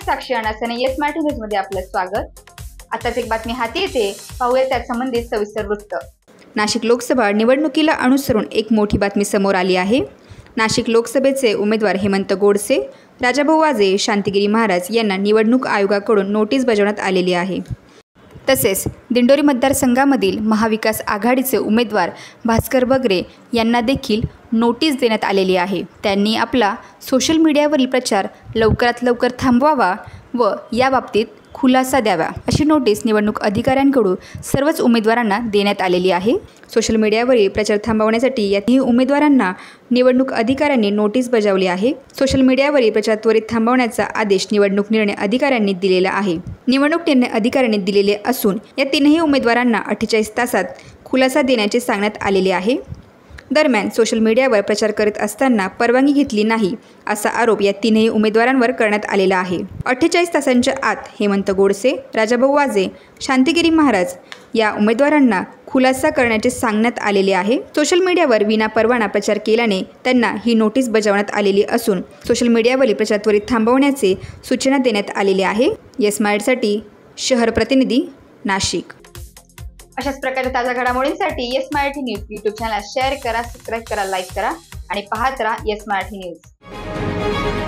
साक्षी अनासने yes Marathi news मध्ये आपलं स्वागत। आताच एक बातमी हाती येते, पाहूया त्या संबंधित सविस्तर वृत्त। नाशिक लोकसभा निवडणुकीला अनुसरून एक मोठी बातमी समोर आली आहे। नाशिक लोकसभेचे उमेदवार हेमंत गोडसे, राजाभाऊ वाजे, शांतिगिरी महाराज यांना निवडणूक आयोगाकडून नोटीस बजावण्यात आलेली आहे। तसेच दिंडोरी मतदारसंघामधील महाविकास आघाडीचे उमेदवार भास्कर बगरे यांना देखील नोटीस देण्यात आलेली आहे। त्यांनी आपला सोशल मीडियावरील प्रचार लवकरात लवकर थांबवावा व याबाबतीत खुलासा द्यावा अशी नोटीस निवडणूक अधिकाऱ्यांकडून सर्वच उमेदवारांना देण्यात आलेली आहे। सोशल मीडियावरील प्रचार थांबवण्यासाठी या तिन्ही उमेदवारांना निवडणूक अधिकाऱ्यांनी नोटीस बजावली आहे। सोशल मीडियावरील प्रचार त्वरित थांबवण्याचा आदेश निवडणूक निर्णय अधिकाऱ्यांनी दिलेला आहे। निवडणूक निर्णय अधिकाऱ्यांनी दिलेले असून या तीनही उमेदवारांना 48 तासात खुलासा देण्याचे सांगण्यात आलेले आहे। दरम्यान सोशल मीडियावर प्रचार करत असताना परवानगी घेतली नाही असा आरोप या तीनही उमेदवारांवर करण्यात आलेला आहे। 48 तासांच्या आत हेमंत गोडसे, राजाभाऊ वाजे, शांतिगिरी महाराज या उमेदवारांना खुलासा करण्याचे सांगण्यात आलेले आहे। सोशल मीडियावर विनापरवाना प्रचार केल्याने त्यांना ही नोटीस बजावण्यात आलेली असून सोशल मीडियावरील प्रचार त्वरित थांबवण्याचे सूचना देण्यात आलेली आहे। येस मराठीसाठी शहर प्रतिनिधी नाशिक। अशाच प्रकारच्या ताज्या घडामोडींसाठी Yes Marathi news YouTube channel share करा, सबस्क्राईब करा, लाईक करा आणि पाहत राहा येस मराठी न्यूज।